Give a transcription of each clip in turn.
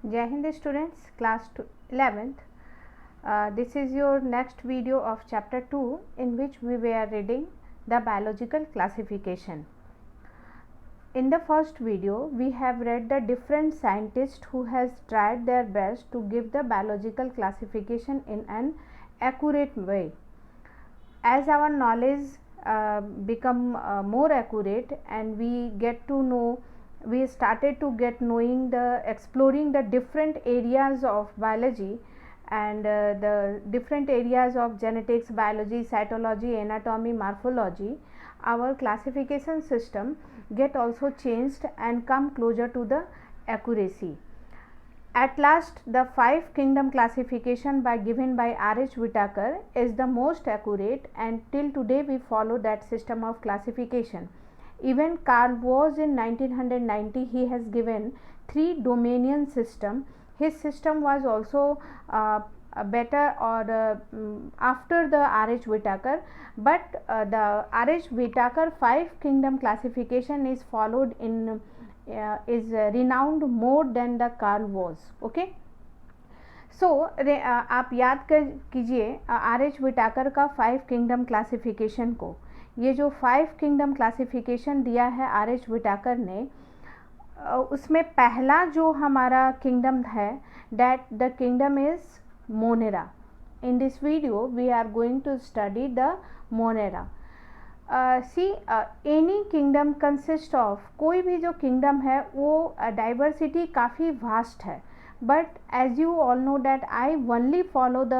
Jai Hind students, class 11th. This is your next video of chapter 2 in which we were reading the biological classification. In the first video we have read the different scientists who has tried their best to give the biological classification in an accurate way. As our knowledge become more accurate and we started to get knowing the exploring the different areas of biology and the different areas of genetics, biology, cytology, anatomy, morphology, our classification system get also changed and come closer to the accuracy. At last, the 5 kingdom classification given by R.H. Whitaker is the most accurate, and till today we follow that system of classification. Even Carl Woese in 1990 he has given 3 Domanian system. His system was also better or after the R.H. Whitaker, but the R.H. Whitaker 5 kingdom classification is followed in is renowned more than the Carl Woese. Okay, so आप याद कीजिए R.H. Whitaker का 5 kingdom classification को. ये जो 5 kingdom classification दिया है R.H. Whitaker ने, उसमें पहला जो हमारा kingdom है, that the kingdom is Monera. In this video we are going to study the Monera. Any kingdom consist of, कोई भी जो किंगडम है वो डाइवर्सिटी काफ़ी वास्ट है, but as you all know that I only follow the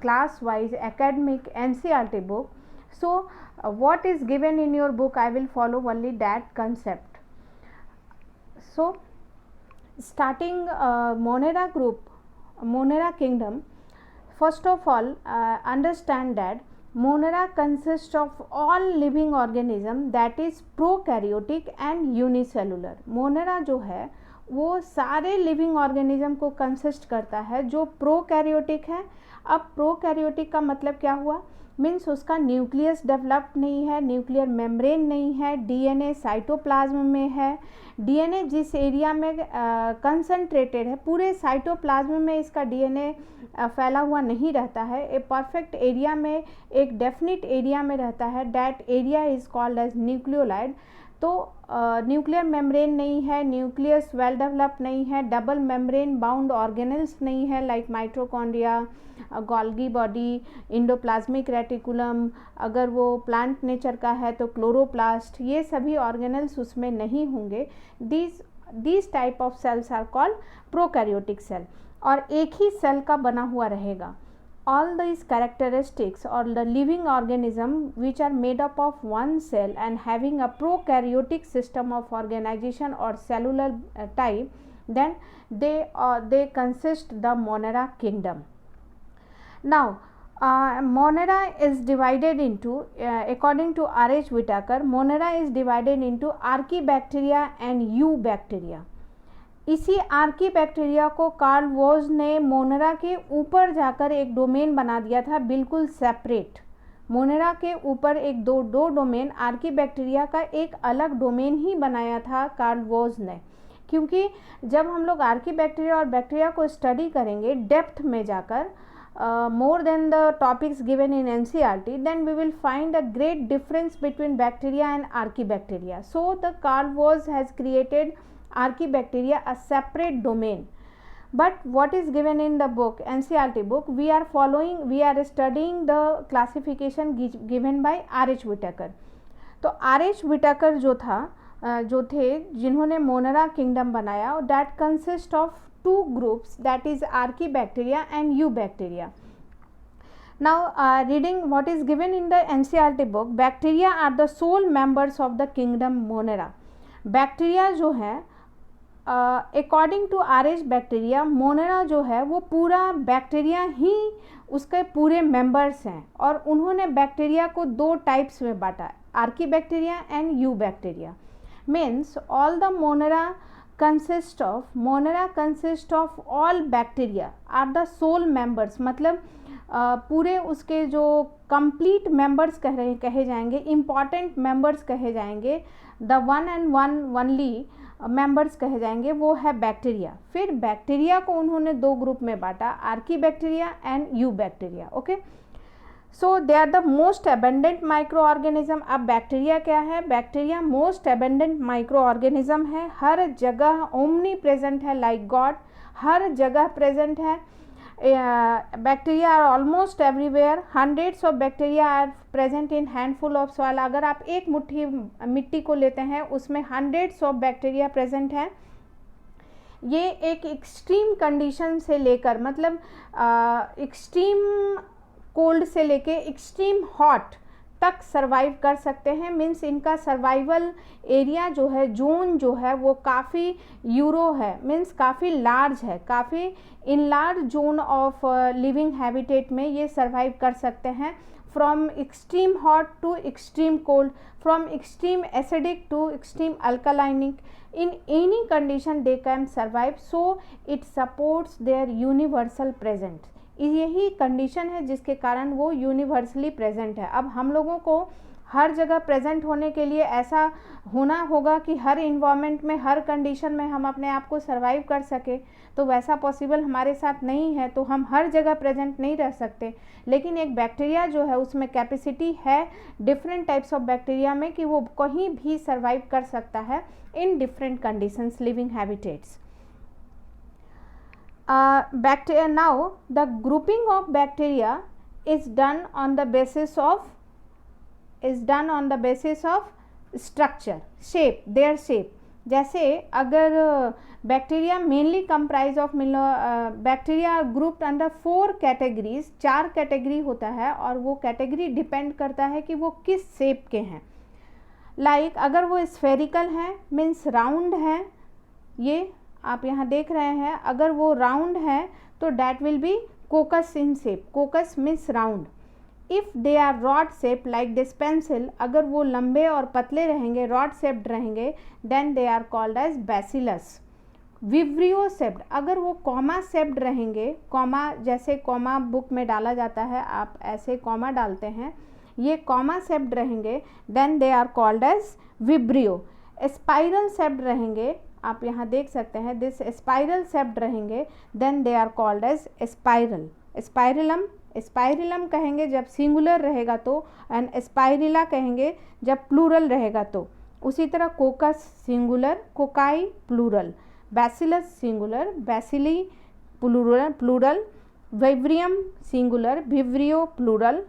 class wise academic NCERT book, so what is given in your book I will follow only that concept. So starting Monera group, Monera kingdom, first of all understand that Monera consists of all living organism that is prokaryotic and unicellular. Monera जो है वो सारे living organism को consist करता है जो prokaryotic है. अब प्रोकैरियोटिक का मतलब क्या हुआ, मीन्स उसका न्यूक्लियस डेवलप्ड नहीं है, न्यूक्लियर मेम्ब्रेन नहीं है, DNA साइटोप्लाज्म में है. DNA जिस एरिया में कंसंट्रेटेड है, पूरे साइटोप्लाज्म में इसका DNA फैला हुआ नहीं रहता है, ए परफेक्ट एरिया में, एक डेफिनिट एरिया में रहता है. That area is called as nucleoid. तो न्यूक्लियर मेम्ब्रेन नहीं है, न्यूक्लियस वेल डेवलप नहीं है, डबल मेम्ब्रेन बाउंड ऑर्गेनल्स नहीं है like mitochondria, Golgi body, endoplasmic reticulum, अगर वो प्लांट नेचर का है तो क्लोरोप्लास्ट, ये सभी ऑर्गेनल्स उसमें नहीं होंगे. These type of cells are called prokaryotic cell, और एक ही सेल का बना हुआ रहेगा. All these characteristics or the living organism which are made up of one cell and having a prokaryotic system of organization or cellular type, then they consist the Monera kingdom. Now Monera is divided into according to R.H. Whitaker, Monera is divided into Archaebacteria and Eubacteria. इसी Archie bacteria को Karl was ने Monera के ऊपर जाकर एक domain बना दिया था, बिल्कुल सेपरेट. मोनेरा के ऊपर एक दो डोमेन, आर्की बैक्टीरिया का एक अलग डोमेन ही बनाया था कार्ल वोज ने. क्योंकि जब हम लोग आर्की बैक्टीरिया और बैक्टीरिया को स्टडी करेंगे डेप्थ में जाकर, more than the topics given in NCERT, then we will find a great difference between bacteria and archaebacteria. So the Carl Woese has created Archaebacteria, a separate domain. But what is given in the book, NCERT book, we are studying the classification given by R.H. Whitaker. तो R.H. Whitaker जो थे जिन्होंने Monera kingdom बनाया, that consist of 2 groups, that is Archaebacteria and Eubacteria. Now reading what is given in the NCERT book, bacteria are the sole members of the kingdom Monera. Bacteria जो है according to R.H. Bacteria, Monera जो है वो पूरा bacteria ही उसके पूरे members हैं, और उन्होंने बैक्टीरिया को 2 टाइप्स में बांटा, archaebacteria and eubacteria. Means all the monera consist of all bacteria are the sole members, मतलब पूरे उसके जो कंप्लीट मेंबर्स कहे जाएंगे, इम्पॉर्टेंट मेंबर्स कहे जाएंगे, the one and one only members कहे जाएंगे, वो है बैक्टीरिया। फिर बैक्टीरिया को उन्होंने दो ग्रुप में बांटा, archaebacteria and eubacteria. Okay, so they are the most abundant micro organism. अब बैक्टीरिया क्या है? Bacteria most abundant micro organism है, हर जगह ओमनी प्रेजेंट है, लाइक गॉड, हर जगह प्रेजेंट है। Bacteria are almost everywhere, hundreds of bacteria are present in handful of soil. अगर आप एक मुट्ठी मिट्टी को लेते हैं उसमें हंड्रेड्स ऑफ बैक्टीरिया प्रेजेंट हैं। ये एक एक्सट्रीम कंडीशन से लेकर, मतलब एक्सट्रीम कोल्ड से लेके एक्सट्रीम हॉट तक सरवाइव कर सकते हैं। मीन्स इनका सर्वाइवल एरिया जो है, जोन जो है, वो काफ़ी यूरो है, मीन्स काफ़ी लार्ज है, काफ़ी in large zone of living habitat में ये सर्वाइव कर सकते हैं। From extreme hot to extreme cold, from extreme acidic to extreme alkalinic, in any condition they can survive, so it supports their universal presence। यही condition है जिसके कारण वो यूनिवर्सली प्रेजेंट है। अब हम लोगों को हर जगह प्रेजेंट होने के लिए ऐसा होना होगा कि हर इन्वायरमेंट में, हर कंडीशन में हम अपने आप को सर्वाइव कर सके, तो वैसा पॉसिबल हमारे साथ नहीं है, तो हम हर जगह प्रेजेंट नहीं रह सकते। लेकिन एक बैक्टीरिया जो है उसमें कैपेसिटी है डिफरेंट टाइप्स ऑफ बैक्टीरिया में कि वो कहीं भी सर्वाइव कर सकता है in different conditions, living habitats. Bacteria, now the grouping of bacteria is done on the basis of structure, shape, their shape। जैसे अगर bacteria mainly comprise of bacteria grouped under 4 categories, 4 category होता है और वो category depend करता है कि वो किस शेप के हैं। लाइक अगर वो स्फेरिकल हैं, मीन्स राउंड है, ये आप यहाँ देख रहे हैं, अगर वो राउंड है तो that will be coccus in shape, coccus means round. If they are rod shape like this pencil, अगर वो लंबे और पतले रहेंगे, रॉड शेप्ड रहेंगे, then they are called as bacillus. Vibrio shaped, अगर वो कॉमा शेप्ड रहेंगे, कॉमा जैसे कॉमा बुक में डाला जाता है, आप ऐसे कॉमा डालते हैं, ये कॉमा शेप्ड रहेंगे, then they are called as vibrio. Spiral shaped रहेंगे, आप यहाँ देख सकते हैं, दिस स्पाइरल शेप्ड रहेंगे, then they are called as spiral. Spirillum, spirillum कहेंगे जब सिंगुलर रहेगा तो, एंड स्पाइरिला कहेंगे जब प्लूरल रहेगा तो। उसी तरह coccus singular, cocci plural, bacillus singular, bacilli plural, vibrium singular, vibrio plural,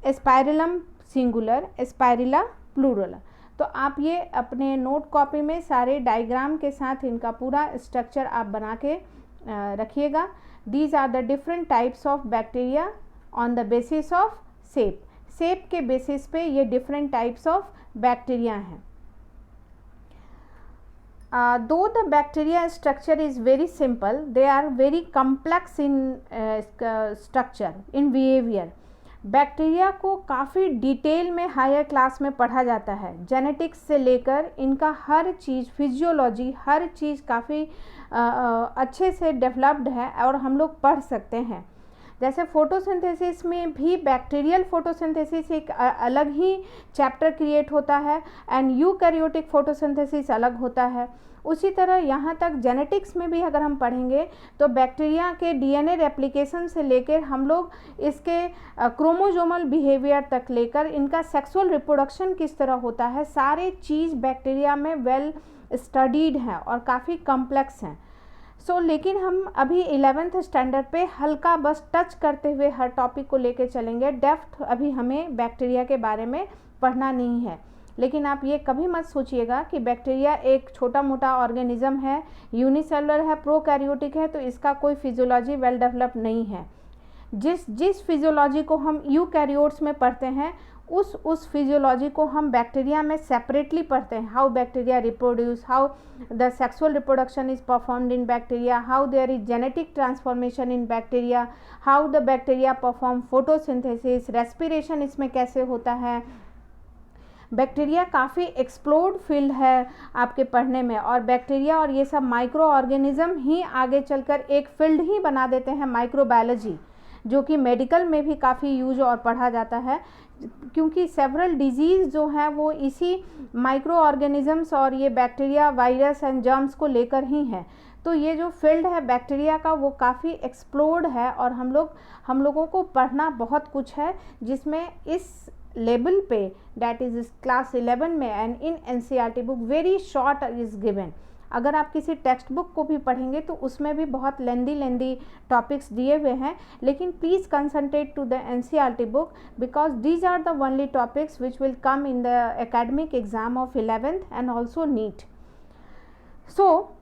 spirillum singular, spirilla plural. तो आप ये अपने नोट कॉपी में सारे डायग्राम के साथ इनका पूरा स्ट्रक्चर आप बना के रखिएगा। These are the different types of bacteria on the basis of shape, shape के बेसिस पे ये डिफरेंट टाइप्स ऑफ बैक्टीरिया हैं। Though the bacteria structure is very simple, they are very complex in structure, in behavior। Bacteria को काफ़ी detail में higher class में पढ़ा जाता है, जेनेटिक्स से लेकर इनका हर चीज़, फिजियोलॉजी, हर चीज़ काफ़ी अच्छे से डेवलप्ड है और हम लोग पढ़ सकते हैं। जैसे फोटोसिंथेसिस में भी बैक्टीरियल फोटोसिंथेसिस एक अलग ही चैप्टर क्रिएट होता है, एंड यूकैरियोटिक फोटोसिंथेसिस अलग होता है। उसी तरह यहाँ तक जेनेटिक्स में भी अगर हम पढ़ेंगे तो बैक्टीरिया के डीएनए रेप्लिकेशन से लेकर हम लोग इसके क्रोमोजोमल बिहेवियर तक लेकर इनका सेक्सुअल रिप्रोडक्शन किस तरह होता है, सारे चीज़ बैक्टीरिया में वेल स्टडीड हैं और काफ़ी कॉम्प्लेक्स हैं। लेकिन हम अभी 11th स्टैंडर्ड पे हल्का बस टच करते हुए हर टॉपिक को लेके चलेंगे, डेप्थ अभी हमें बैक्टीरिया के बारे में पढ़ना नहीं है। लेकिन आप ये कभी मत सोचिएगा कि बैक्टीरिया एक छोटा मोटा ऑर्गेनिज्म है, यूनिसेलुलर है, प्रोकैरियोटिक है, तो इसका कोई फिजियोलॉजी वेल डेवलप नहीं है। जिस फिजियोलॉजी को हम यूकैरियोट्स में पढ़ते हैं उस फिजियोलॉजी को हम बैक्टीरिया में सेपरेटली पढ़ते हैं। How bacteria reproduce, how the sexual reproduction is performed in bacteria, how there is genetic transformation in bacteria, how the bacteria perform photosynthesis, respiration इसमें कैसे होता है। बैक्टीरिया काफ़ी एक्सप्लोर्ड फील्ड है आपके पढ़ने में, और बैक्टीरिया और ये सब माइक्रो ऑर्गेनिज्म ही आगे चलकर एक फील्ड ही बना देते हैं माइक्रोबायोलॉजी, जो कि मेडिकल में भी काफ़ी यूज और पढ़ा जाता है क्योंकि सेवरल डिजीज़ जो है वो इसी माइक्रो ऑर्गेनिजम्स और ये बैक्टीरिया, वायरस एंड जर्म्स को लेकर ही हैं। तो ये जो फील्ड है बैक्टीरिया का वो काफ़ी एक्सप्लोर्ड है और हम लोगों को पढ़ना बहुत कुछ है, जिसमें इस लेवल पे दैट इज़ क्लास 11 में and in NCERT book very short is given. अगर आप किसी टेक्स्ट बुक को भी पढ़ेंगे तो उसमें भी बहुत लेंदी टॉपिक्स दिए हुए हैं, लेकिन please concentrate to the NCERT book because these are the only topics which will come in the academic exam of 11th and also NEET. So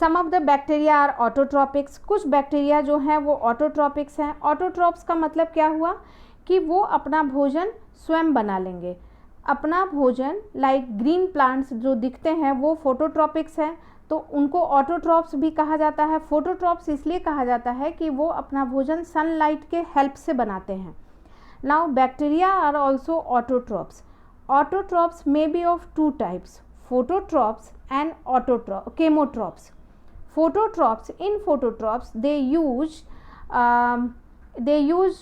some of the bacteria are autotrophics. कुछ bacteria जो हैं वो ऑटोट्रॉपिक्स हैं। Autotrophs का मतलब क्या हुआ कि वो अपना भोजन स्वयं बना लेंगे। अपना भोजन लाइक ग्रीन प्लांट्स जो दिखते हैं वो फोटोट्रॉपिक्स हैं, तो उनको ऑटोट्रॉप्स भी कहा जाता है। फोटोट्रॉप्स इसलिए कहा जाता है कि वो अपना भोजन सनलाइट के हेल्प से बनाते हैं। Now bacteria are also autotrophs. Autotrophs may be of two types, phototrophs and chemotrophs. Phototrophs, in phototrophs they use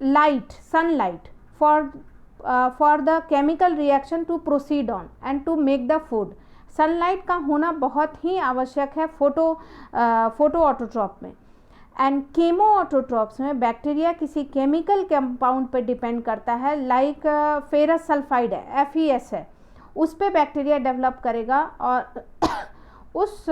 light, sunlight for the chemical reaction to proceed on and to make the food। Sunlight का होना बहुत ही आवश्यक है photo autotroph में। And chemo autotrophs में bacteria किसी chemical compound पर depend करता है, लाइक फेरस सल्फाइड है, FeS है, उस पर बैक्टीरिया डेवलप करेगा और उस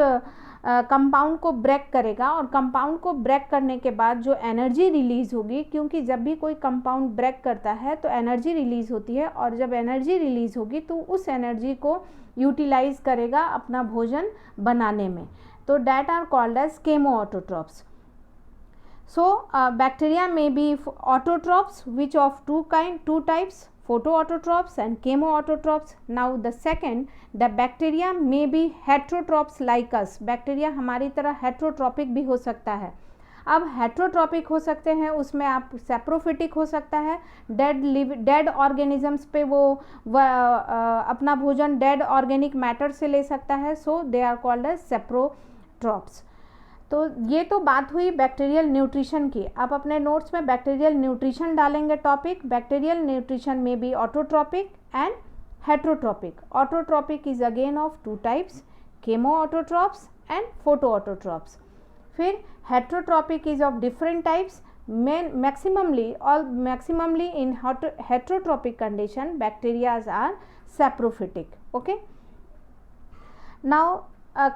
कंपाउंड को ब्रेक करेगा, और कंपाउंड को ब्रेक करने के बाद जो एनर्जी रिलीज़ होगी, क्योंकि जब भी कोई कंपाउंड ब्रेक करता है तो एनर्जी रिलीज़ होती है, और जब एनर्जी रिलीज़ होगी तो उस एनर्जी को यूटिलाइज करेगा अपना भोजन बनाने में। तो that are called as chemo autotrophs. So bacteria में be autotrophs which of two types, photoautotrophs and chemoautotrophs. Now the second, the bacteria may be heterotrophs like us। Bacteria हमारी तरह हेट्रोट्रॉपिक भी हो सकता है। अब हेट्रोट्रॉपिक हो सकते हैं, उसमें आप सेप्रोफिटिक हो सकता है, डेड ऑर्गेनिजम्स पे वो अपना भोजन डेड ऑर्गेनिक मैटर से ले सकता है, so they are called as saprotrophs. तो ये तो बात हुई बैक्टीरियल न्यूट्रिशन की। आप अपने नोट्स में बैक्टीरियल न्यूट्रिशन डालेंगे टॉपिक। बैक्टीरियल न्यूट्रिशन में भी autotrophic and heterotrophic. Autotrophic is again of two types, chemo autotrophs and photo autotrophs. फिर heterotrophic is of different types, maximally in heterotropic condition bacteria are saprophytic। okay, now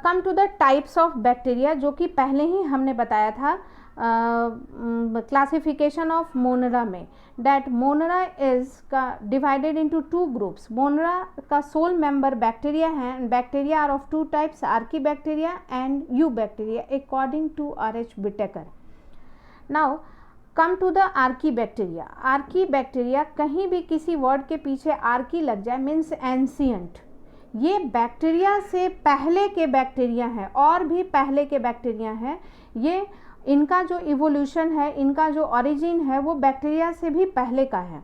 come to the types of bacteria, जो कि पहले ही हमने बताया था classification of monera में, that monera is का divided into two groups. Monera का sole member bacteria हैं, bacteria are of two types, archaebacteria and eubacteria according to R.H. Whittaker। Now come to the archaebacteria. Archaebacteria, कहीं भी किसी word के पीछे Archie लग जाए means ancient. ये बैक्टीरिया से पहले के बैक्टीरिया हैं, और भी पहले के बैक्टीरिया हैं। ये इनका जो इवोल्यूशन है, इनका जो ओरिजिन है वो बैक्टीरिया से भी पहले का है।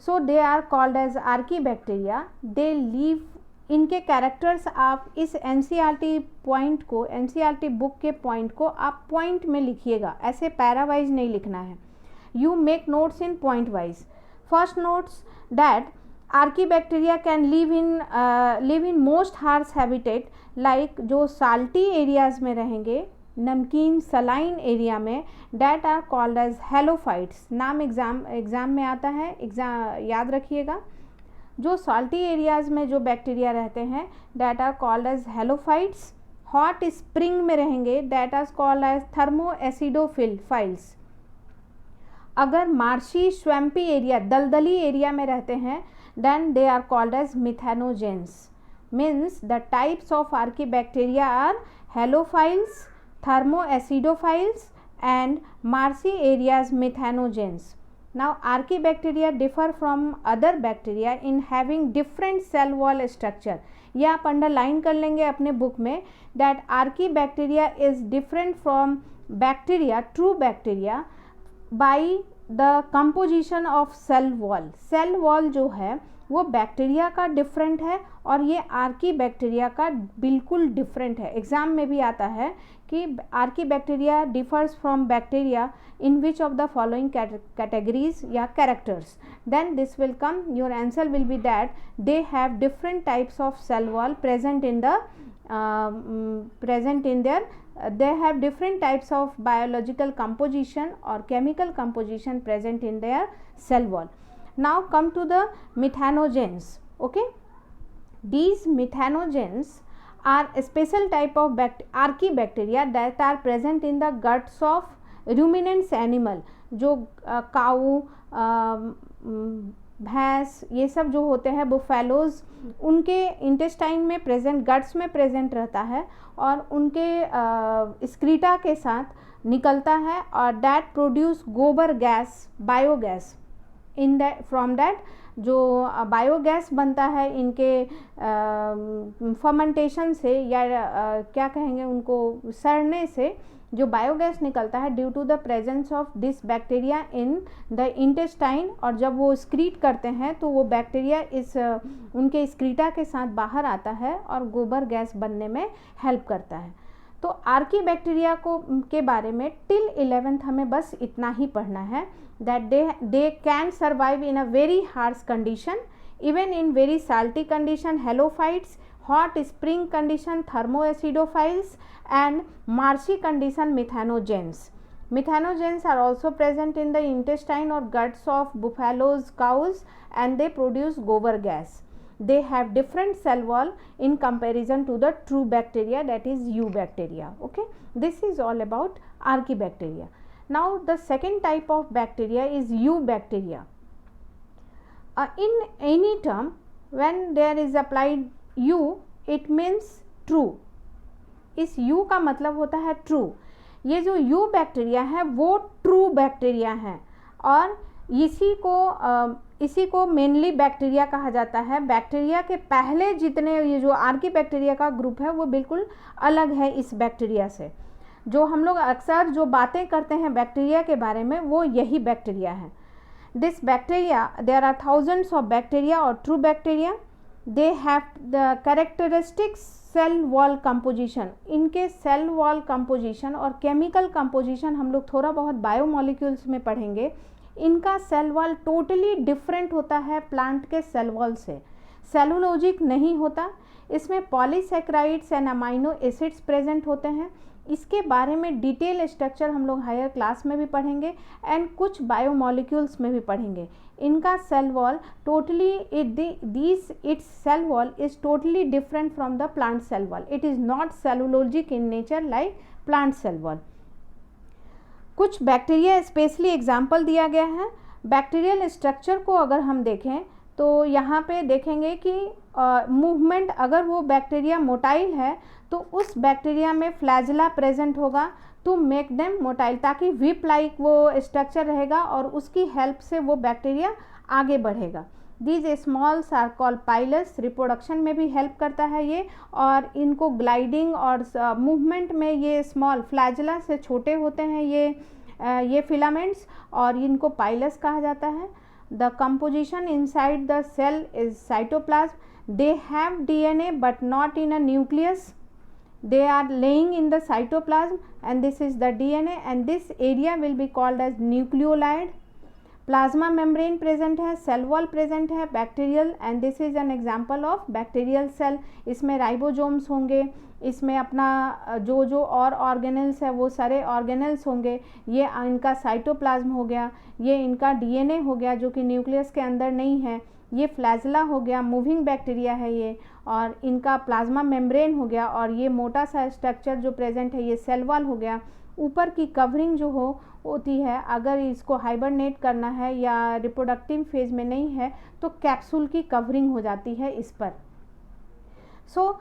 So they are called as archaebacteria. They live, इनके कैरेक्टर्स आप इस एनसीईआरटी पॉइंट को, एनसीईआरटी बुक के पॉइंट को आप पॉइंट में लिखिएगा, ऐसे पैरावाइज नहीं लिखना है। You make notes in point wise. First notes that archaebacteria can live in most harsh habitat, like जो साल्टी एरियाज में रहेंगे, नमकीन सलाइन एरिया में, that are called as halophytes. नाम एग्जाम में आता है, याद रखिएगा। जो साल्टी एरियाज में जो बैक्टीरिया रहते हैं that are called as halophytes. Hot spring में रहेंगे that are called as thermoacidophiles. अगर मार्शी स्वैम्पी एरिया, दलदली एरिया में रहते हैं then they are called as methanogens। means the types of archaebacteria are halophiles, thermoacidophiles and marshy areas methanogens। now archaebacteria differ from other bacteria in having different cell wall structure। ये आप underline कर लेंगे अपने book में, that archaebacteria is different from bacteria, true bacteria, by the composition of cell wall. Cell wall जो है वो bacteria का डिफरेंट है और ये आर्की बैक्टीरिया का बिल्कुल डिफरेंट है। एग्ज़ाम में भी आता है कि Archie bacteria differs from bacteria in which of the following categories या characters, then this will come, your answer will be that they have different types of cell wall present in the they have different types of biological composition or chemical composition present in their cell wall. Now come to the methanogens. Okay, these methanogens are a special type of archaebacteria that are present in the guts of ruminants animal, जो काऊ, भैंस, ये सब जो होते हैं buffaloes, उनके intestine में present, guts में प्रेजेंट रहता है और उनके स्क्रीटा के साथ निकलता है और दैट प्रोड्यूस गोबर gas, biogas. In that from that जो बायोगैस बनता है इनके फर्मेंटेशन से या क्या कहेंगे उनको सड़ने से, जो बायोगैस निकलता है due to the presence of this bacteria in the intestine, और जब वो स्क्रीट करते हैं तो वो बैक्टीरिया इस उनके स्क्रीटा के साथ बाहर आता है और गोबर गैस बनने में हेल्प करता है। तो आर्की बैक्टीरिया को के बारे में टिल 11th हमें बस इतना ही पढ़ना है, that they can survive in a very harsh condition, even in very salty condition, halophytes, hot spring condition, thermoacidophiles, and marshy condition, methanogens. Methanogens are also present in the intestine or guts of buffaloes, cows, and they produce gobar gas. They have different cell wall in comparison to the true bacteria, that is eubacteria. Okay, this is all about archaebacteria. Now the second type of bacteria is eubacteria. In any term when there is applied U, it means true. इस U का मतलब होता है true. ये जो U bacteria है वो true bacteria है और इसी को मेनली बैक्टीरिया कहा जाता है। बैक्टीरिया के पहले जितने ये जो आर्की बैक्टीरिया का ग्रुप है वो बिल्कुल अलग है इस बैक्टीरिया से। जो हम लोग अक्सर जो बातें करते हैं बैक्टीरिया के बारे में वो यही बैक्टीरिया है। This bacteria, there are thousands of bacteria और true bacteria, they have the characteristic cell wall composition. इनके सेल वॉल कंपोजिशन और केमिकल कंपोजिशन हम लोग थोड़ा बहुत बायोमोलिक्यूल्स में पढ़ेंगे। इनका सेल वॉल टोटली डिफरेंट होता है प्लांट के सेल वॉल से, सेलुलोजिक नहीं होता। इसमें polysaccharides and amino acids present होते हैं। इसके बारे में डिटेल स्ट्रक्चर हम लोग हायर क्लास में भी पढ़ेंगे एंड कुछ बायोमोलिक्यूल्स में भी पढ़ेंगे। इनका cell wall totally its cell wall is totally different from the plant cell wall. It is not cellulosic in nature like plant cell wall. कुछ बैक्टीरिया स्पेशली एग्जाम्पल दिया गया है। बैक्टीरियल स्ट्रक्चर को अगर हम देखें तो यहाँ पे देखेंगे कि मूवमेंट, अगर वो बैक्टीरिया मोटाइल है तो उस बैक्टीरिया में फ्लैजिला प्रेजेंट होगा टू मेक देम मोटाइल, ताकि विप लाइक वो स्ट्रक्चर रहेगा और उसकी हेल्प से वो बैक्टीरिया आगे बढ़ेगा। These smalls are called pilus. Reproduction में भी हेल्प करता है ये, और इनको ग्लाइडिंग और मूवमेंट में ये स्मॉल फ्लैजिला से छोटे होते हैं ये फिलामेंट्स, और इनको पाइलस कहा जाता है। The composition inside the cell is cytoplasm. They have DNA but not in a nucleus. They are laying in the cytoplasm and this is the DNA and this area will be called as nucleolide. Plasma membrane present है, cell wall present है, bacterial, and this is an example of bacterial cell. इसमें ribosomes होंगे, इसमें अपना जो और organelles है वो सारे ऑर्गेनल्स होंगे। ये इनका साइटोप्लाज्म हो गया, ये इनका DNA हो गया जो कि न्यूक्लियस के अंदर नहीं है, ये फ्लैजिला हो गया, मूविंग बैक्टीरिया है ये, और इनका प्लाज्मा मेम्ब्रेन हो गया, और ये मोटा सा स्ट्रक्चर जो प्रेजेंट है ये सेल वॉल हो गया। ऊपर की कवरिंग जो होती है, अगर इसको हाइबरनेट करना है या रिप्रोडक्टिव फेज में नहीं है तो कैप्सूल की कवरिंग हो जाती है इस पर। सो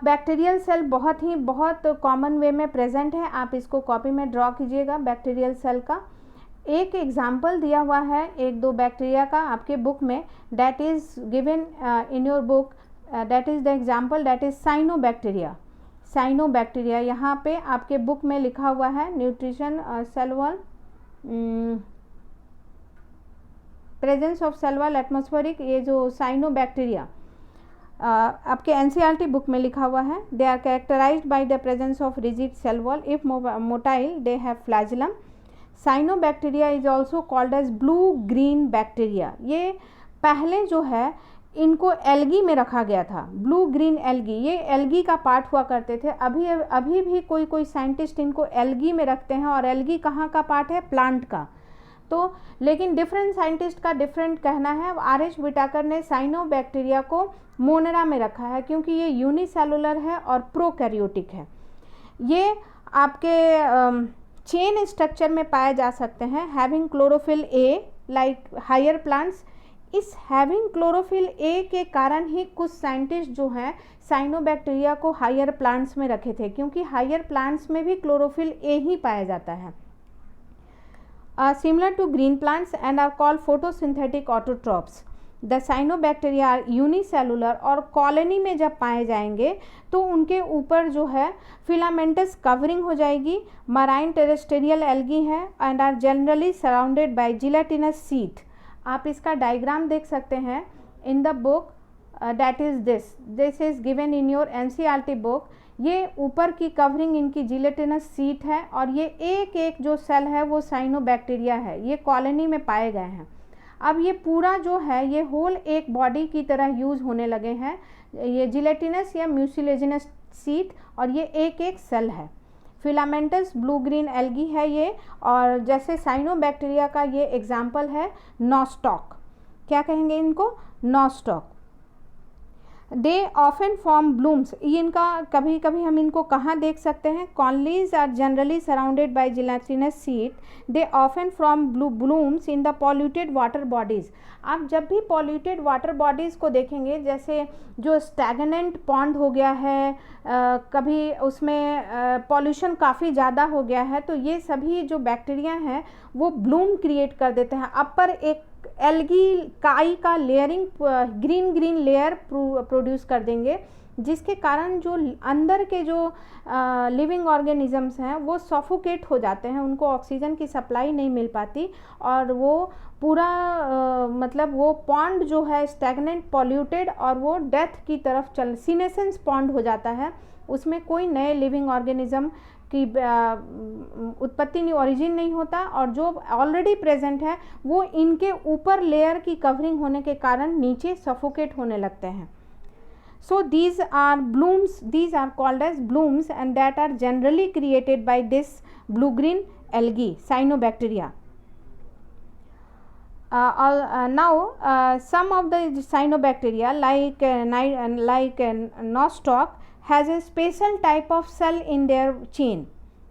बैक्टीरियल सेल बहुत कॉमन वे में प्रेजेंट है। आप इसको कॉपी में ड्रॉ कीजिएगा बैक्टीरियल सेल का। एक एग्जाम्पल दिया हुआ है एक दो बैक्टीरिया का आपके बुक में, that is given in your book, that is the example, that is cyanobacteria. Cyanobacteria यहाँ पे आपके बुक में लिखा हुआ है, nutrition cell wall presence of cell wall atmospheric, ये जो साइनोबैक्टीरिया आपके एनसीईआरटी बुक में लिखा हुआ है, they are characterized by the presence of rigid cell wall, if motile they have flagellum. Cyanobacteria is also called as blue green bacteria. ये पहले जो है इनको एल्गी में रखा गया था, ब्लू ग्रीन एल्गी, ये एल्गी का पार्ट हुआ करते थे। अभी भी कोई साइंटिस्ट इनको एल्गी में रखते हैं, और एल्गी कहाँ का पार्ट है? प्लांट का। तो लेकिन डिफरेंट साइंटिस्ट का डिफरेंट कहना है। आर.एच. व्हिटाकर ने साइनोबैक्टीरिया को मोनेरा में रखा है क्योंकि ये यूनिसेलुलर है और प्रोकैरियोटिक है। ये आपके चेन स्ट्रक्चर में पाए जा सकते हैं, having chlorophyll A like higher plants. इस हैविंग क्लोरोफिल ए के कारण ही कुछ साइंटिस्ट जो हैं साइनोबैक्टीरिया को हायर प्लांट्स में रखे थे, क्योंकि हायर प्लांट्स में भी क्लोरोफिल ए ही पाया जाता है। Similar to green plants and are called photosynthetic autotrophs. The cyanobacteria are unicellular और कॉलोनी में जब पाए जाएंगे तो उनके ऊपर जो है फिलामेंटस कवरिंग हो जाएगी, मराइन टेरेस्टेरियल एल्गी है and are generally surrounded by gelatinous sheath. आप इसका डायग्राम देख सकते हैं in the book, that is this is given in your NCERT book. ये ऊपर की कवरिंग इनकी जिलेटिनस सीट है और ये एक एक जो सेल है वो साइनोबैक्टीरिया है, ये कॉलोनी में पाए गए हैं। अब ये पूरा जो है ये होल एक बॉडी की तरह यूज़ होने लगे हैं, ये जिलेटिनस या म्यूसिलेजिनस सीट, और ये एक एक सेल है। फिलामेंटस ब्लू ग्रीन एल्गी है ये, और जैसे साइनोबैक्टीरिया का ये एग्जाम्पल है नॉस्टॉक। क्या कहेंगे इनको? Nostoc. They often form blooms. ये इनका कभी कभी हम इनको कहाँ देख सकते हैं? Colonies are generally surrounded by gelatinous sheath, they often from blooms in the polluted water bodies. आप जब भी पॉल्यूटेड वाटर बॉडीज़ को देखेंगे, जैसे जो स्टैगनेंट पॉन्ड हो गया है, कभी उसमें पॉल्यूशन काफ़ी ज़्यादा हो गया है, तो ये सभी जो बैक्टीरिया हैं वो ब्लूम क्रिएट कर देते हैं। अपर एक एल्गी काई का लेयरिंग ग्रीन लेयर प्रोड्यूस कर देंगे, जिसके कारण जो अंदर के जो लिविंग ऑर्गेनिजम्स हैं वो सफोकेट हो जाते हैं, उनको ऑक्सीजन की सप्लाई नहीं मिल पाती, और वो पूरा मतलब वो पॉन्ड जो है स्टैगनेंट पॉल्यूटेड और वो डेथ की तरफ सीनेसेंस पॉन्ड हो जाता है। उसमें कोई नए लिविंग ऑर्गेनिज्म की उत्पत्ति नहीं, ओरिजिन नहीं होता, और जो ऑलरेडी प्रेजेंट है वो इनके ऊपर लेयर की कवरिंग होने के कारण नीचे सफोकेट होने लगते हैं। So these are blooms, these are called as blooms, and that are generally created by this blue-green algae, cyanobacteria. Now some of the cyanobacteria like nostoc has a special type of cell in their chain.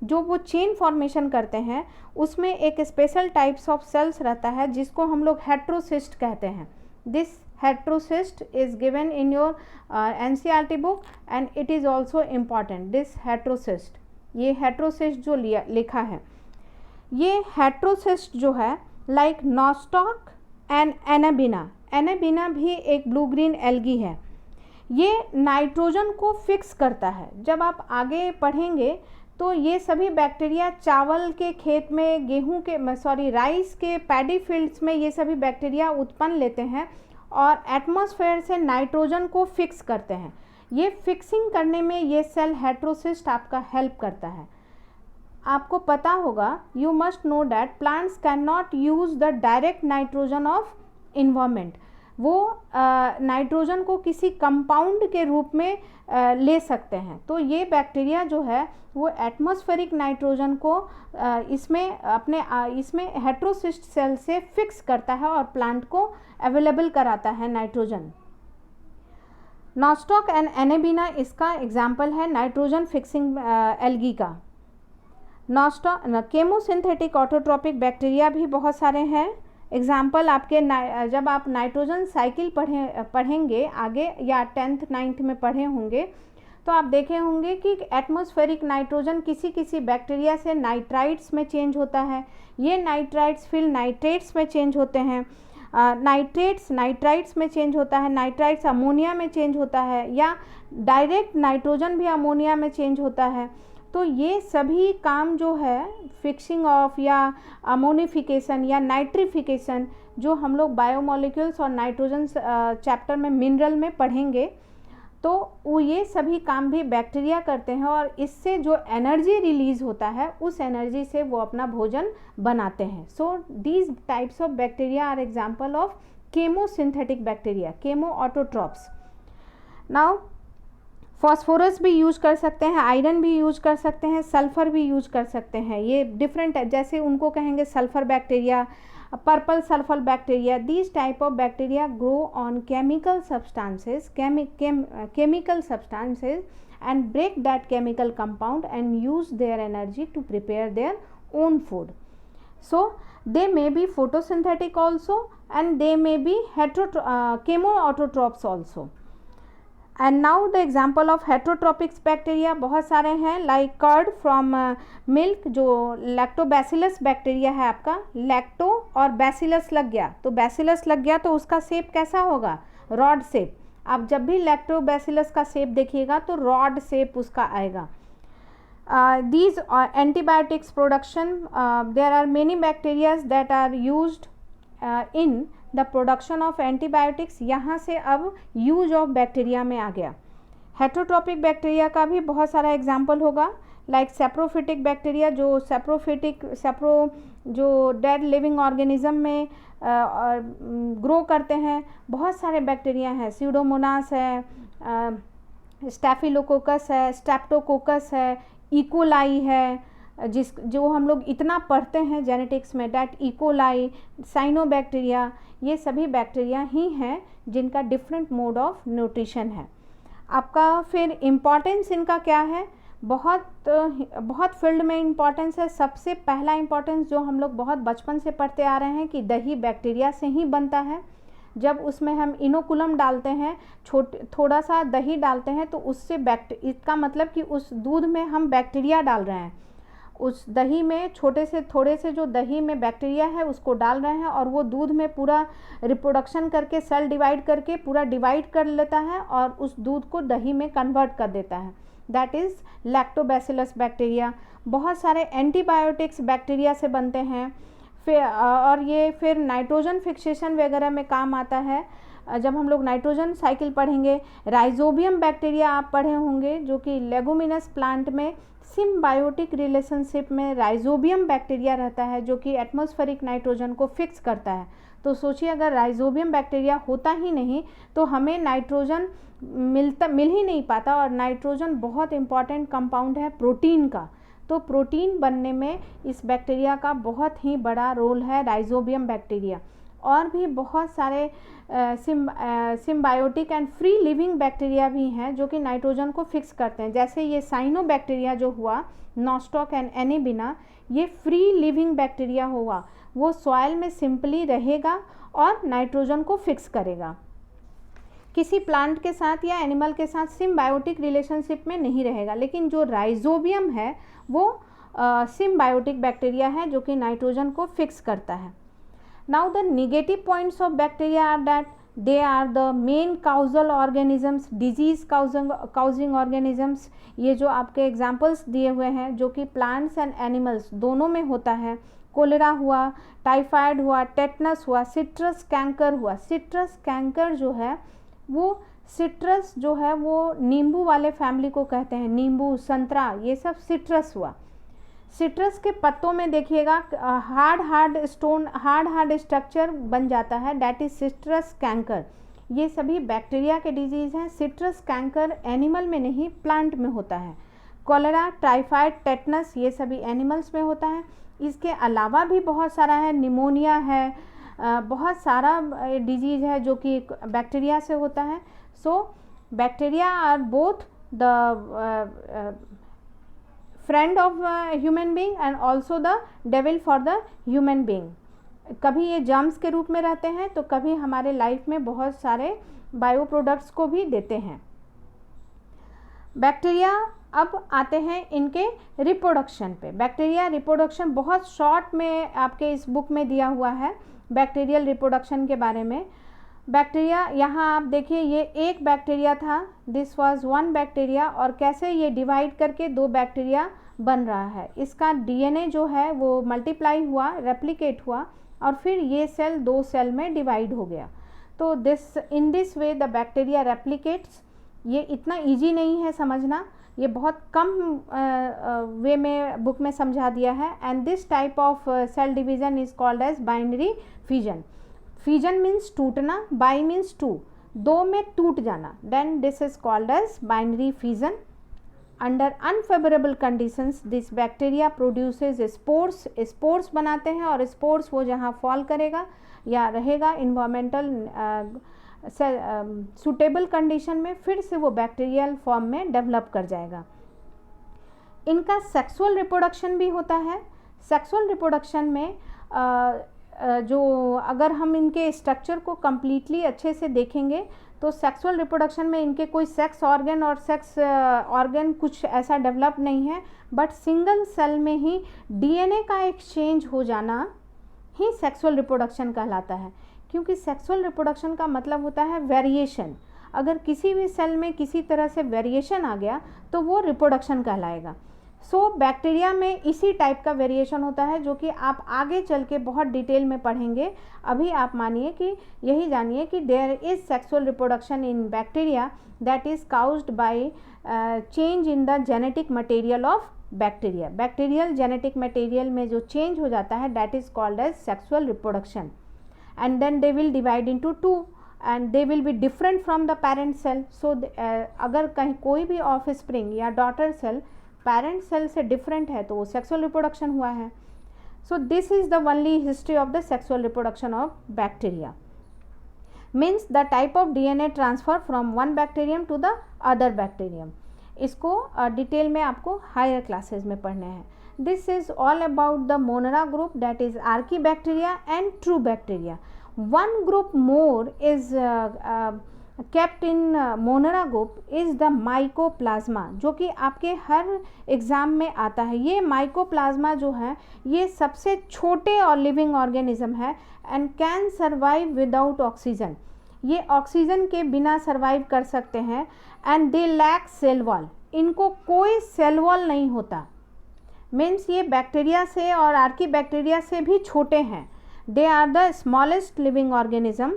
जो वो chain formation करते हैं उसमें एक special types of sales रहता है जिसको हम लोग हेट्रोसिस्ट कहते हैं। This heterocyst is given in your NCERT book and it is also important, this heterocyst। ये heterocyst जो लिखा है, ये heterocyst जो है like nostoc and anabina, anabina भी एक ब्लू ग्रीन एल्गी है। ये नाइट्रोजन को फिक्स करता है। जब आप आगे पढ़ेंगे तो ये सभी बैक्टीरिया चावल के खेत में, गेहूं के राइस के पैडी फील्ड्स में ये सभी बैक्टीरिया उत्पन्न लेते हैं और एटमॉस्फेयर से नाइट्रोजन को फिक्स करते हैं। ये फिक्सिंग करने में ये सेल हेट्रोसिस्ट आपका हेल्प करता है। आपको पता होगा, you must know that plants can not use the direct nitrogen of environment. वो नाइट्रोजन को किसी कंपाउंड के रूप में ले सकते हैं। तो ये बैक्टीरिया जो है वो एटमॉस्फेरिक नाइट्रोजन को इसमें हेट्रोसिस्ट सेल से फिक्स करता है और प्लांट को अवेलेबल कराता है नाइट्रोजन। नॉस्टॉक एंड एनेबिना इसका एग्जाम्पल है नाइट्रोजन फिक्सिंग एल्गी का। नॉस्टॉक केमोसिंथेटिक ऑटोट्रॉपिक बैक्टीरिया भी बहुत सारे हैं। एग्जाम्पल आपके जब आप नाइट्रोजन साइकिल पढ़ेंगे आगे या 10th 9th में पढ़े होंगे तो आप देखे होंगे कि एटमॉस्फेरिक नाइट्रोजन किसी बैक्टीरिया से नाइट्राइट्स में चेंज होता है। ये नाइट्राइट्स फिर नाइट्रेट्स में चेंज होते हैं, नाइट्रेट्स नाइट्राइट्स में चेंज होता है, नाइट्राइट्स अमोनिया में चेंज होता है, या डायरेक्ट नाइट्रोजन भी अमोनिया में चेंज होता है। तो ये सभी काम जो है फिक्सिंग ऑफ या अमोनिफिकेशन या नाइट्रिफिकेशन, जो हम लोग बायोमोलिक्यूल्स और नाइट्रोजन चैप्टर में मिनरल में पढ़ेंगे, तो वो ये सभी काम भी बैक्टीरिया करते हैं और इससे जो एनर्जी रिलीज़ होता है उस एनर्जी से वो अपना भोजन बनाते हैं. So these types of bacteria are example of chemosynthetic bacteria, chemo autotrophs. Now phosphorus भी यूज कर सकते हैं, आयरन भी यूज कर सकते हैं, सल्फर भी यूज कर सकते हैं. ये डिफरेंट है, जैसे उनको कहेंगे sulphur bacteria, purple sulphur bacteria. These type of bacteria grow on chemical substances and break that chemical compound and use their energy to prepare their own food. So they may be photosynthetic also and they may be chemoautotrophs also. And now the example of heterotropic bacteria बहुत सारे हैं, like curd from milk, जो lactobacillus bacteria है आपका. Lacto और bacillus लग गया, तो बैसिलस लग गया तो उसका शेप कैसा होगा, रॉड शेप. आप जब भी लैक्टोबैसिलस का शेप देखिएगा तो रॉड शेप उसका आएगा. These antibiotics production, there are many bacteria that are used in the production of antibiotics. यहाँ से अब यूज ऑफ बैक्टीरिया में आ गया. हेट्रोट्रॉपिक बैक्टीरिया का भी बहुत सारा एग्जाम्पल होगा, लाइक सेप्रोफिटिक बैक्टीरिया, जो जो डेड लिविंग ऑर्गेनिज्म में ग्रो करते हैं. बहुत सारे बैक्टीरिया हैं, स्यूडोमोनास है, स्टैफिलोकोकस है, स्ट्रेप्टोकोकस है, इकोलाई है, जो हम लोग इतना पढ़ते हैं जेनेटिक्स में, डैट इकोलाई, साइनोबैक्टीरिया. ये सभी बैक्टीरिया ही हैं जिनका डिफरेंट मोड ऑफ न्यूट्रिशन है. आपका फिर इम्पॉर्टेंस इनका क्या है, बहुत फील्ड में इम्पॉर्टेंस है. सबसे पहला इम्पॉर्टेंस जो हम लोग बहुत बचपन से पढ़ते आ रहे हैं कि दही बैक्टीरिया से ही बनता है. जब उसमें हम इनोकुलम डालते हैं, थोड़ा सा दही डालते हैं, तो उससे इसका मतलब कि उस दूध में हम बैक्टीरिया डाल रहे हैं. उस दही में थोड़े से जो दही में बैक्टीरिया है उसको डाल रहे हैं और वो दूध में पूरा रिप्रोडक्शन करके, सेल डिवाइड करके पूरा डिवाइड कर लेता है और उस दूध को दही में कन्वर्ट कर देता है. That is lactobacillus bacteria. बहुत सारे एंटीबायोटिक्स बैक्टीरिया से बनते हैं. और ये फिर नाइट्रोजन फिक्सेशन वगैरह में काम आता है. जब हम लोग नाइट्रोजन साइकिल पढ़ेंगे, राइजोबियम बैक्टीरिया आप पढ़े होंगे, जो कि लेगुमिनस प्लांट में सिम्बायोटिक रिलेशनशिप में राइजोबियम बैक्टीरिया रहता है, जो कि एटमॉस्फेरिक नाइट्रोजन को फिक्स करता है. तो सोचिए, अगर राइजोबियम बैक्टीरिया होता ही नहीं तो हमें नाइट्रोजन मिल ही नहीं पाता. और नाइट्रोजन बहुत इम्पॉर्टेंट कंपाउंड है प्रोटीन का, तो प्रोटीन बनने में इस बैक्टीरिया का बहुत ही बड़ा रोल है, राइजोबियम बैक्टीरिया. और भी बहुत सारे symbiotic and free living bacteria भी हैं जो कि नाइट्रोजन को फिक्स करते हैं. जैसे ये साइनोबैक्टीरिया जो हुआ, नॉस्टॉक एंड एनीबिना, ये फ्री लिविंग बैक्टीरिया होगा. वो सॉइल में सिंपली रहेगा और नाइट्रोजन को फिक्स करेगा. किसी प्लांट के साथ या एनिमल के साथ सिम्बायोटिक रिलेशनशिप में नहीं रहेगा. लेकिन जो राइजोबियम है वो सिम्बायोटिक बैक्टीरिया है जो कि नाइट्रोजन को फिक्स करता है. Now the negative points of bacteria are that they are the main causal organisms, disease causing organisms. ये जो आपके एग्जाम्पल्स दिए हुए हैं, जो कि प्लांट्स एंड एनिमल्स दोनों में होता है. कोलेरा हुआ, टाइफाइड हुआ, टेटनस हुआ, सिट्रस कैंकर हुआ. सिट्रस कैंकर जो है वो, सिट्रस जो है वो नींबू वाले फैमिली को कहते हैं, नींबू, संतरा, ये सब सिट्रस हुआ. सिट्रस के पत्तों में देखिएगा हार्ड स्ट्रक्चर बन जाता है, डैट इज सिट्रस कैंकर. ये सभी बैक्टीरिया के डिजीज़ हैं. सिट्रस कैंकर एनिमल में नहीं, प्लांट में होता है. कोलेरा, टाइफाइड, टेटनस, ये सभी एनिमल्स में होता है. इसके अलावा भी बहुत सारा है, निमोनिया है, बहुत सारा डिजीज़ है जो कि बैक्टीरिया से होता है. So bacteria are both the friend of human being and also the devil for the human being. कभी ये जर्म्स के रूप में रहते हैं तो कभी हमारे लाइफ में बहुत सारे बायो प्रोडक्ट्स को भी देते हैं. बैक्टीरिया, अब आते हैं इनके रिप्रोडक्शन पे. बैक्टीरिया रिप्रोडक्शन बहुत शॉर्ट में आपके इस बुक में दिया हुआ है बैक्टीरियल रिप्रोडक्शन के बारे में. बैक्टीरिया, यहाँ आप देखिए, ये एक बैक्टीरिया था, दिस वाज वन बैक्टीरिया, और कैसे ये डिवाइड करके दो बैक्टीरिया बन रहा है, इसका डीएनए जो है वो मल्टीप्लाई हुआ, रेप्लिकेट हुआ और फिर ये सेल 2 सेल में डिवाइड हो गया। तो in this way the bacteria replicates. ये इतना इजी नहीं है समझना, ये बहुत कम वे में बुक में समझा दिया है। And this type of cell division is called as binary fission. Fission means टूटना, बाई मीन्स टू, 2 में टूट जाना, then this is called as binary fission. Under unfavourable conditions this bacteria produces spores, spores बनाते हैं और spores वो जहाँ fall करेगा या रहेगा इन्वायरमेंटल सूटेबल कंडीशन में, फिर से वो बैक्टीरियल फॉर्म में डेवलप कर जाएगा। इनका सेक्सुअल रिप्रोडक्शन भी होता है। सेक्सुअल रिप्रोडक्शन में जो अगर हम इनके स्ट्रक्चर को कम्प्लीटली अच्छे से देखेंगे तो सेक्सुअल रिप्रोडक्शन में इनके कोई सेक्स ऑर्गन और सेक्स ऑर्गन कुछ ऐसा डेवलप नहीं है, बट सिंगल सेल में ही डीएनए का एक्सचेंज हो जाना ही सेक्सुअल रिप्रोडक्शन कहलाता है। क्योंकि सेक्सुअल रिप्रोडक्शन का मतलब होता है वेरिएशन। अगर किसी भी सेल में किसी तरह से वेरिएशन आ गया तो वो रिप्रोडक्शन कहलाएगा। सो बैक्टीरिया में इसी टाइप का वेरिएशन होता है जो कि आप आगे चल के बहुत डिटेल में पढ़ेंगे। अभी आप मानिए कि यही जानिए कि there is sexual reproduction in bacteria that is caused by change in the genetic material of bacteria. Bacterial genetic material में जो चेंज हो जाता है that is called as sexual reproduction. And then they will divide into 2 and they will be different from the parent cell. So अगर कहीं कोई भी offspring या डॉटर सेल पेरेंट सेल से डिफरेंट है तो वो सेक्सुअल रिप्रोडक्शन हुआ है। So this is the only history of the sexual reproduction of bacteria. Means the type of DNA transfer from one bacterium to the other bacterium. इसको detail में आपको higher classes में पढ़ने हैं। This is all about the monera group that is archaebacteria and true bacteria. One group more is kept in monera group is the mycoplasma, जो कि आपके हर exam में आता है। ये माइकोप्लाज्मा जो है ये सबसे छोटे और लिविंग ऑर्गेनिज्म है and can survive without oxygen. ये ऑक्सीजन के बिना सर्वाइव कर सकते हैं and they lack cell wall. इनको कोई सेल वॉल नहीं होता। मीन्स ये बैक्टीरिया से और आर्कीबैक्टीरिया से भी छोटे हैं। They are the smallest living organism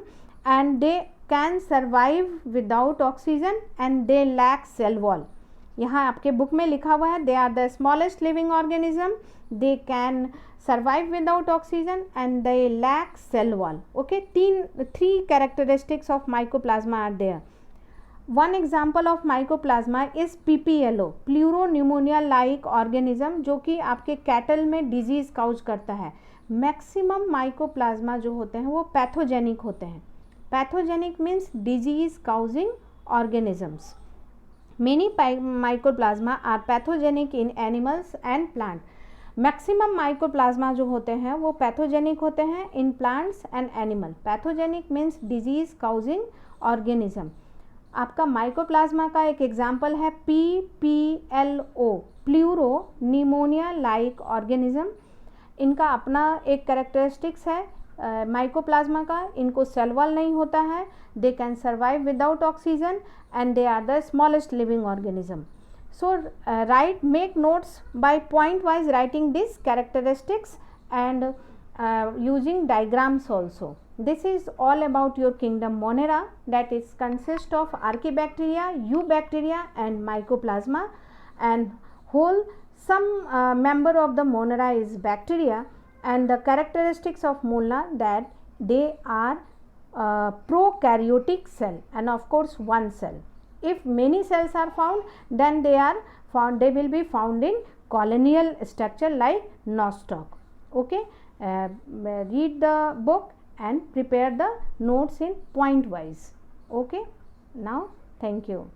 and they can survive without oxygen and they lack cell wall. यहाँ आपके बुक में लिखा हुआ है they are the smallest living organism, they can survive without oxygen and they lack cell wall. Okay, 3 characteristics of mycoplasma are there. One example of mycoplasma is PPLO, pleuropneumonia like organism, जो कि आपके cattle में disease cause करता है। Maximum mycoplasma जो होते हैं वो पैथोजेनिक होते हैं। Pathogenic means disease causing organisms. Many mycoplasma are pathogenic in animals and plant. Maximum mycoplasma जो होते हैं वो पैथोजेनिक होते हैं in plants and animal. Pathogenic means disease causing organism. आपका माइकोप्लाज्मा का एक एग्जाम्पल है PPLO, pleuropneumonia like organism. इनका अपना एक कैरेक्टरिस्टिक्स है माइकोप्लाज्मा का, इनको सेल वॉल नहीं होता है, they can survive without oxygen and they are the smallest living organism. So right, make notes by point wise writing this characteristics and using diagrams also. This is all about your kingdom Monera, that is consist of Archaebacteria, Eubacteria and Mycoplasma, and whole some member of the Monera is bacteria, and the characteristics of Monera that they are prokaryotic cell and of course one cell. If many cells are found, then they will be found in colonial structure like nostoc. Okay, read the book and prepare the notes in point wise. Okay, now thank you.